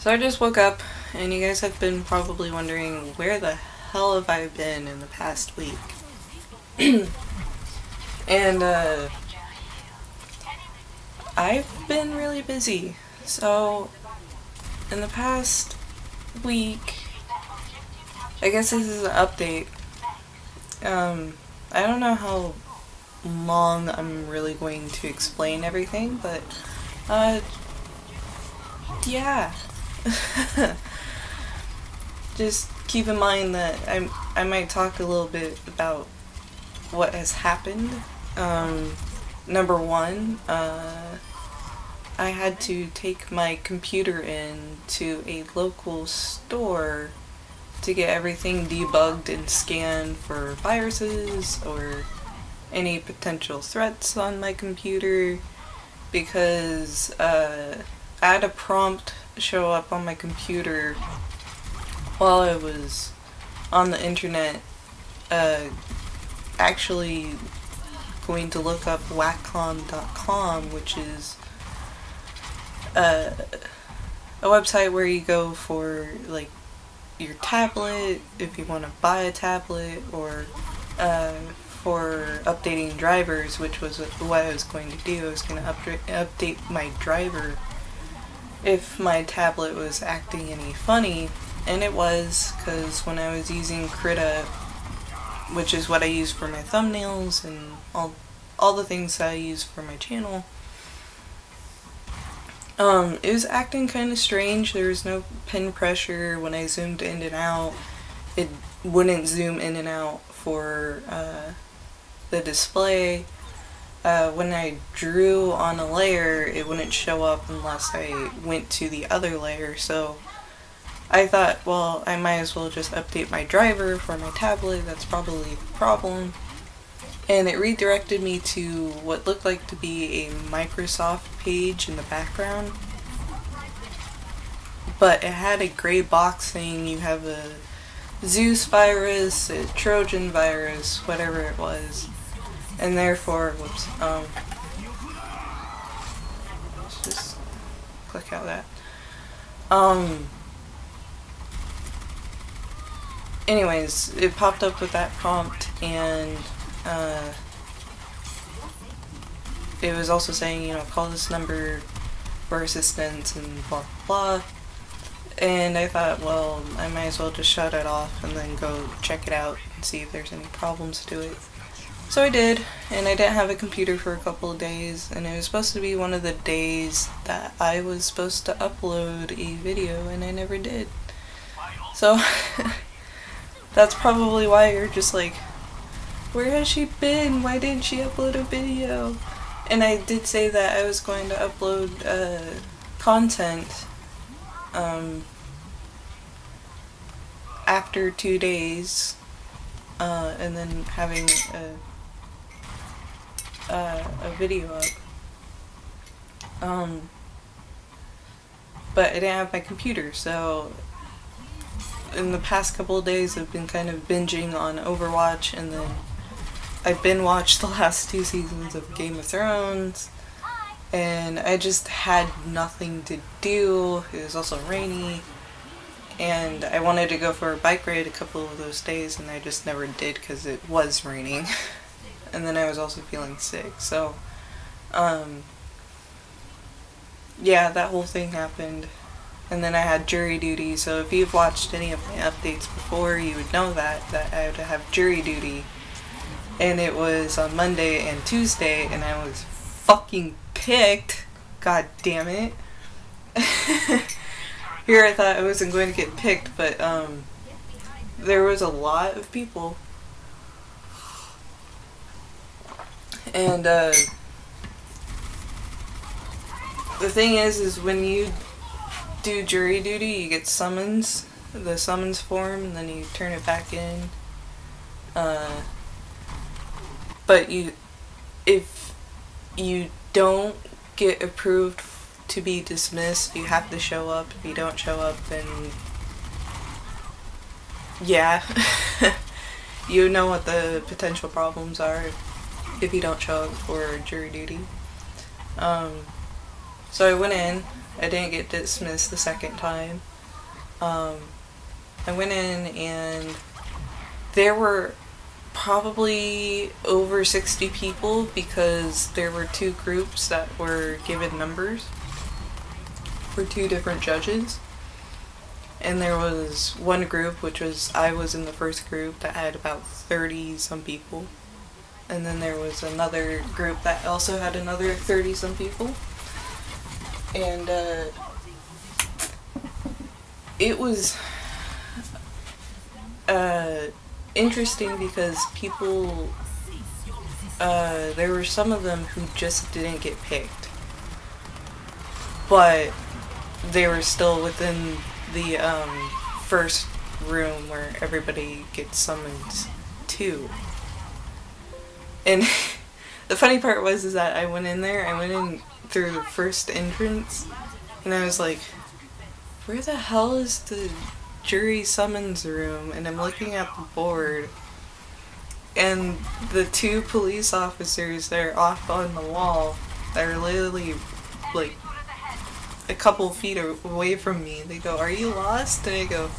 So I just woke up, and you guys have been probably wondering where the hell have I been in the past week? And I've been really busy. So in the past week, I guess this is an update. I don't know how long I'm really going to explain everything, but yeah. Just keep in mind that I might talk a little bit about what has happened. Number one, I had to take my computer in to a local store to get everything debugged and scanned for viruses or any potential threats on my computer, because I had a prompt show up on my computer while I was on the internet, actually going to look up wacom.com, which is a website where you go for like your tablet if you want to buy a tablet, or for updating drivers, which was what I was going to do. I was going to update my driver if my tablet was acting any funny, and it was, because when I was using Krita, which is what I use for my thumbnails and all the things that I use for my channel, it was acting kind of strange. There was no pin pressure. When I zoomed in and out, it wouldn't zoom in and out for the display. When I drew on a layer, it wouldn't show up unless I went to the other layer. So I thought, well, I might as well just update my driver for my tablet. That's probably the problem. And it redirected me to what looked like to be a Microsoft page in the background. But it had a gray box saying you have a Zeus virus, a Trojan virus, whatever it was. And therefore, whoops, let's just click out that. Anyways, it popped up with that prompt, and it was also saying, you know, call this number for assistance and blah blah blah. And I thought, well, I might as well just shut it off and then go check it out and see if there's any problems to it. So I did, and I didn't have a computer for a couple of days, and it was supposed to be one of the days that I was supposed to upload a video, and I never did. So that's probably why you're just like, where has she been? Why didn't she upload a video? And I did say that I was going to upload content after 2 days, and then having a video up. But I didn't have my computer, so in the past couple of days I've been kind of binging on Overwatch, and then I binge-watched the last 2 seasons of Game of Thrones, and I just had nothing to do. It was also rainy, and I wanted to go for a bike ride a couple of those days, and I just never did because it was raining. And then I was also feeling sick, so yeah, that whole thing happened. And then I had jury duty, so if you've watched any of my updates before, you would know that I would have jury duty. And it was on Monday and Tuesday, and I was fucking picked. God damn it. Here I thought I wasn't going to get picked, but there was a lot of people. And the thing is when you do jury duty, you get the summons form, and then you turn it back in. But if you don't get approved to be dismissed, you have to show up. If you don't show up, then yeah, you know what the potential problems are if you don't show up for jury duty. So I went in, I didn't get dismissed the second time. I went in and there were probably over 60 people because there were two groups that were given numbers for two different judges. And there was one group, which was, I was in the first group, that had about 30 some people. And then there was another group that also had another 30 some people. And it was interesting because people, there were some of them who just didn't get picked, but they were still within the first room where everybody gets summoned to. And the funny part was is that I went in there, I went in through the first entrance, and I was like, where the hell is the jury summons room? And I'm looking at the board, and the two police officers that are off on the wall are literally like a couple feet away from me. They go, "Are you lost?" And I go,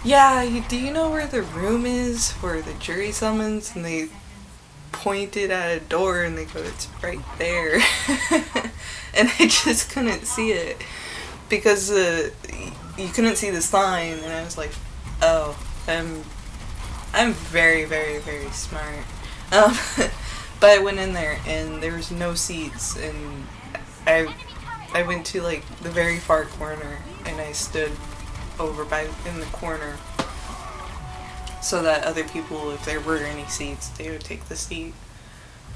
"Yeah, do you know where the room is for the jury summons?" And they pointed at a door and they go, "It's right there." And I just couldn't see it because you couldn't see the sign, and I was like, oh, I'm very, very, very smart. But I went in there and there was no seats, and I went to like the very far corner and I stood over in the corner so that other people, if there were any seats, they would take the seat.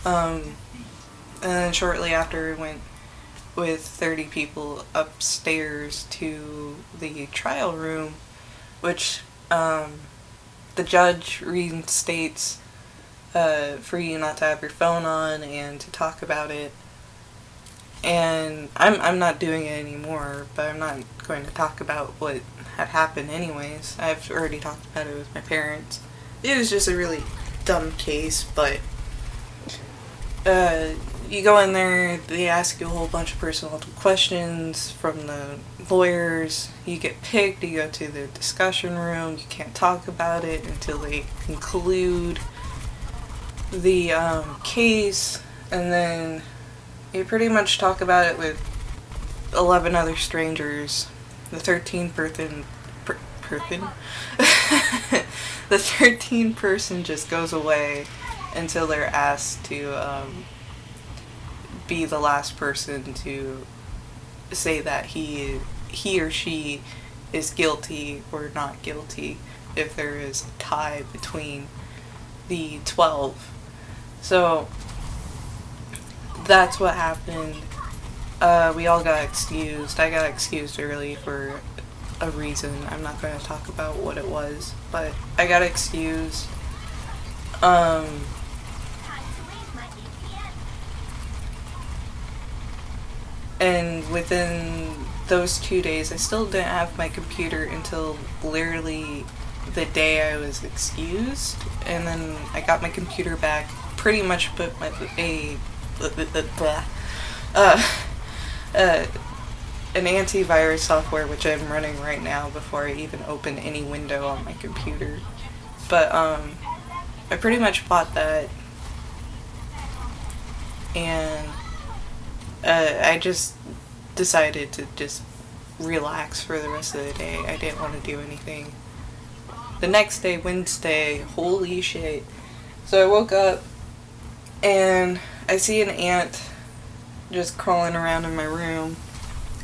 And then shortly after, I went with 30 people upstairs to the trial room, which the judge reinstates for you not to have your phone on and to talk about it. And I'm not doing it anymore, but I'm not going to talk about what had happened anyways. I've already talked about it with my parents. It was just a really dumb case, but you go in there, they ask you a whole bunch of personal questions from the lawyers, you get picked, you go to the discussion room, you can't talk about it until they conclude the case, and then you pretty much talk about it with 11 other strangers. The 13th the 13th person just goes away until they're asked to be the last person to say that he or she is guilty or not guilty if there is a tie between the 12. So that's what happened. We all got excused. I got excused early for a reason. I'm not going to talk about what it was, but I got excused. And within those 2 days, I still didn't have my computer until literally the day I was excused, and then I got my computer back, pretty much put an antivirus software, which I'm running right now before I even open any window on my computer. But I pretty much bought that, and I just decided to just relax for the rest of the day. I didn't want to do anything. The next day, Wednesday, holy shit. So I woke up and I see an ant just crawling around in my room,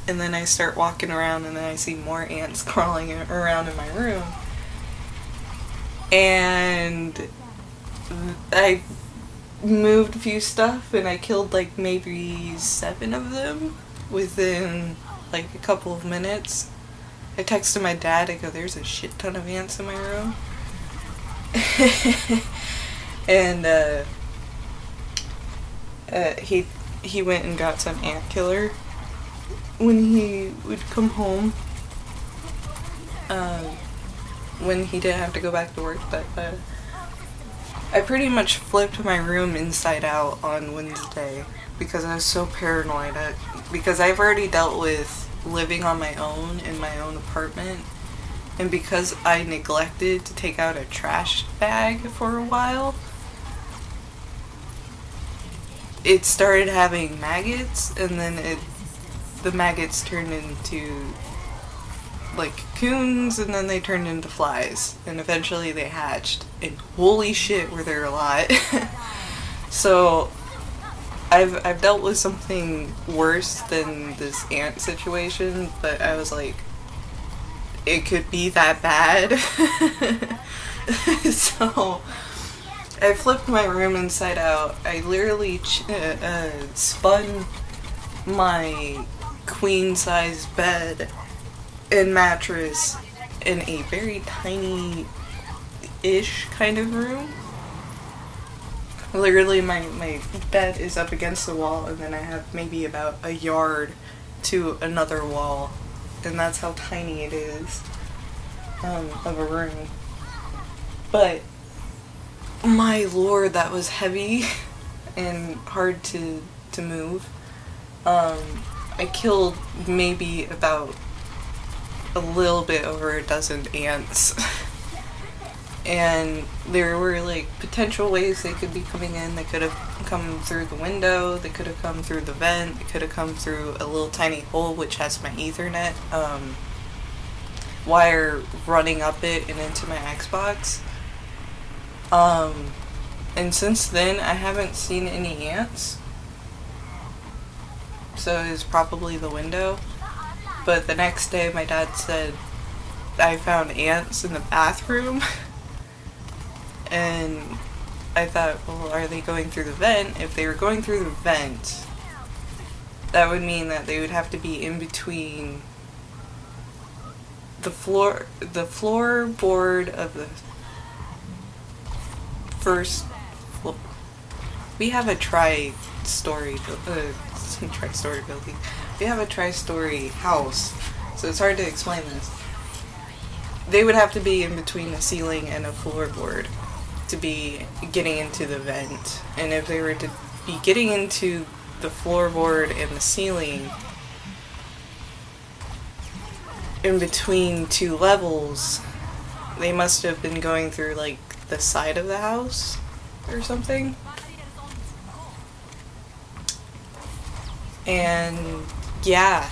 and then I start walking around and then I see more ants crawling around in my room, and I moved a few stuff and I killed like maybe 7 of them within like a couple of minutes. I texted my dad, I go, "There's a shit ton of ants in my room." And he went and got some ant killer when he would come home, when he didn't have to go back to work. But I pretty much flipped my room inside out on Wednesday because I was so paranoid. Because I've already dealt with living on my own in my own apartment, and because I neglected to take out a trash bag for a while, it started having maggots, and then the maggots turned into like cocoons, and then they turned into flies, and eventually they hatched, and holy shit were there a lot. So I've dealt with something worse than this ant situation, but I was like, it could be that bad. So I flipped my room inside out. I literally spun my queen size bed and mattress in a very tiny-ish kind of room. Literally my bed is up against the wall, and then I have maybe about a yard to another wall, and that's how tiny it is of a room. But my lord, that was heavy and hard to move. I killed maybe about a little bit over a dozen ants. And there were like potential ways they could be coming in. They could have come through the window, they could have come through the vent, they could have come through a little tiny hole which has my Ethernet wire running up it and into my Xbox. And since then I haven't seen any ants. So it's probably the window. But the next day my dad said I found ants in the bathroom. And I thought, well, are they going through the vent? If they were going through the vent, that would mean that they would have to be in between the floorboard of the first floor. We have a tri-story building. We have a tri-story house, so it's hard to explain this. They would have to be in between the ceiling and a floorboard to be getting into the vent. And if they were to be getting into the floorboard and the ceiling in between two levels, they must have been going through like the side of the house or something. And yeah.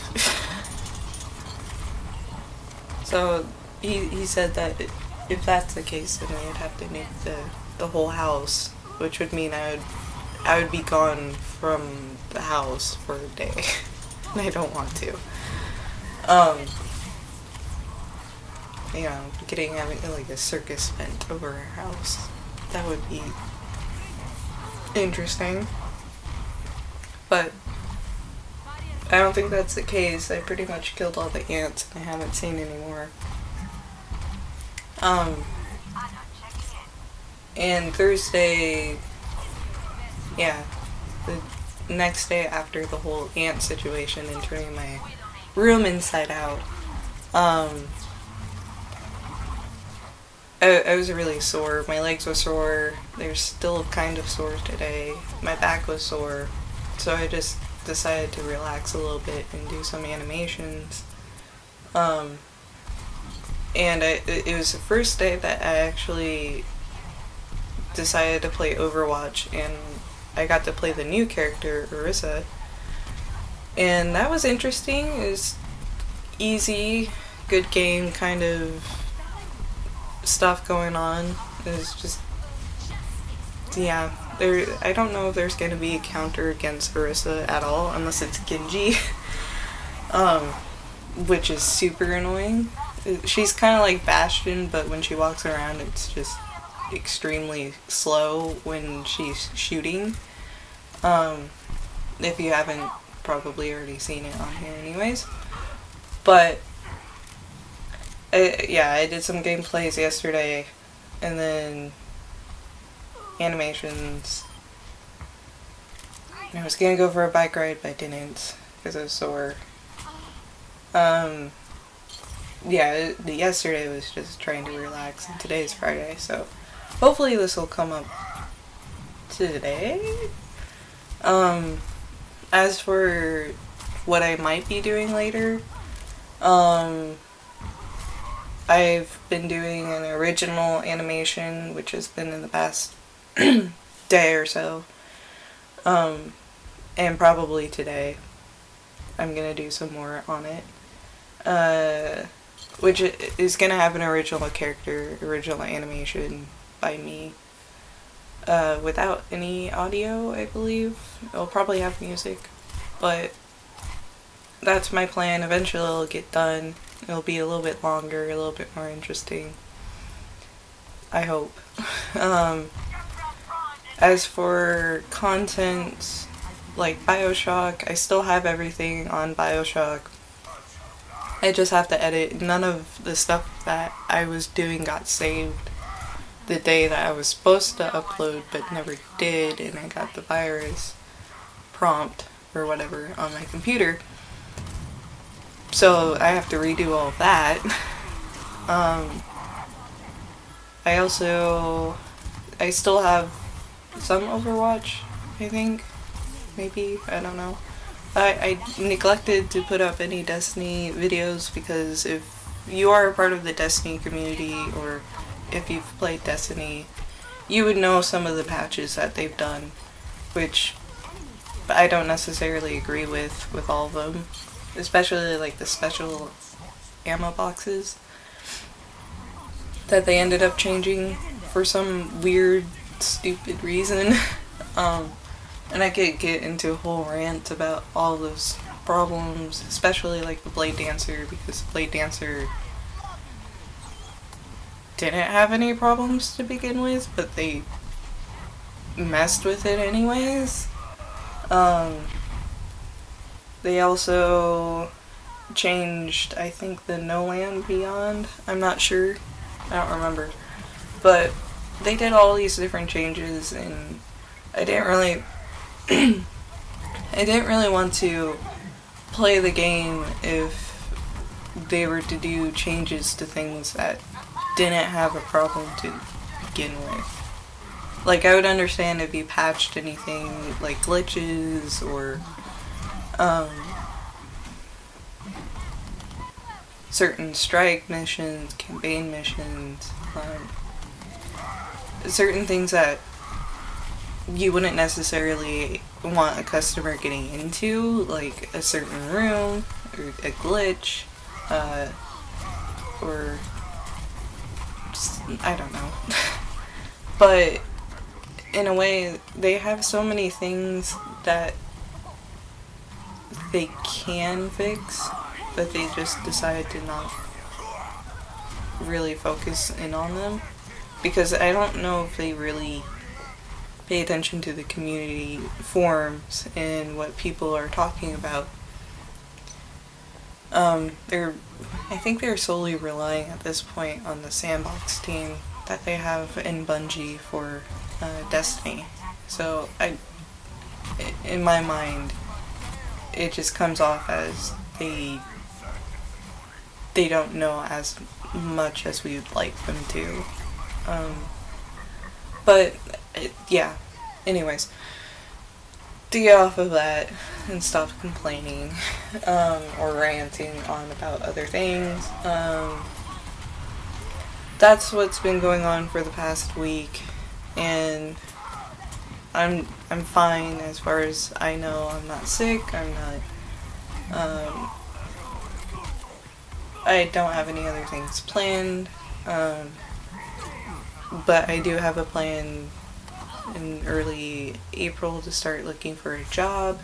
So he said that if that's the case, then they would have to nuke the whole house, which would mean I would be gone from the house for a day. And I don't want to. You know, having like a circus event over our house. That would be interesting. But I don't think that's the case. I pretty much killed all the ants and I haven't seen any more. And Thursday, yeah, the next day after the whole ant situation and turning my room inside out, I was really sore. My legs were sore. They're still kind of sore today. My back was sore. So I just decided to relax a little bit and do some animations. And it was the first day that I actually decided to play Overwatch, and I got to play the new character, Orisa. And that was interesting. It was easy, good game kind of stuff going on. It was just, yeah, I don't know if there's going to be a counter against Orisa at all, unless it's Genji. Which is super annoying. She's kind of like Bastion, but when she walks around, it's just extremely slow when she's shooting. If you haven't probably already seen it on here anyways. But, yeah, I did some gameplays yesterday, and then animations. I was gonna go for a bike ride, but I didn't, because I was sore. Yeah, yesterday was just trying to relax, and today's Friday, so hopefully this will come up today. as for what I might be doing later, I've been doing an original animation, which has been in the past day or so, and probably today I'm gonna do some more on it, which is gonna have an original character, original animation by me, without any audio, I believe. It'll probably have music, but that's my plan. Eventually it'll get done. It'll be a little bit longer, a little bit more interesting, I hope. As for content like BioShock, I still have everything on BioShock. I just have to edit. None of the stuff that I was doing got saved the day that I was supposed to upload but never did, and I got the virus prompt or whatever on my computer. So I have to redo all of that. I still have some Overwatch, I think. Maybe, I don't know. I neglected to put up any Destiny videos because if you are a part of the Destiny community, or if you've played Destiny, you would know some of the patches that they've done, which I don't necessarily agree with all of them. Especially like the special ammo boxes that they ended up changing for some weird, stupid reason. And I could get into a whole rant about all those problems, especially like the Blade Dancer, because Blade Dancer didn't have any problems to begin with, but they messed with it anyways. They also changed, I think, the No Land Beyond. I'm not sure. I don't remember. But they did all these different changes, and I didn't really I didn't really want to play the game if they were to do changes to things that didn't have a problem to begin with. Like, I would understand if you patched anything like glitches or certain strike missions, campaign missions, certain things that you wouldn't necessarily want a customer getting into, like a certain room, or a glitch, or just, I don't know. But in a way, they have so many things that they can fix, but they just decide to not really focus in on them, because I don't know if they really pay attention to the community forums and what people are talking about. I think they're solely relying at this point on the sandbox team that they have in Bungie for Destiny. So in my mind, it just comes off as they don't know as much as we would like them to. But yeah, anyways, to get off of that and stop complaining or ranting on about other things, that's what's been going on for the past week, and I'm fine as far as I know. I'm not sick. I'm not. I don't have any other things planned. But I do have a plan in early April to start looking for a job,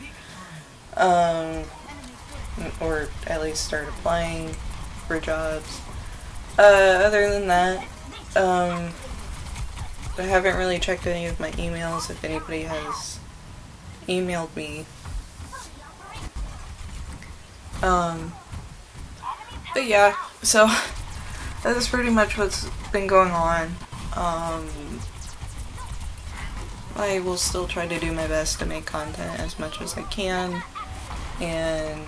or at least start applying for jobs. Other than that, I haven't really checked any of my emails, if anybody has emailed me. But yeah, so that's pretty much what's been going on. I will still try to do my best to make content as much as I can, and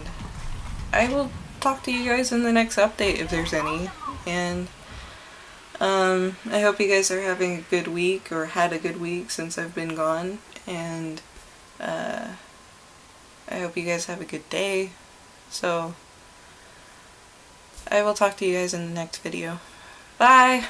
I will talk to you guys in the next update if there's any, and I hope you guys are having a good week, or had a good week since I've been gone, and I I hope you guys have a good day. So, I will talk to you guys in the next video. Bye!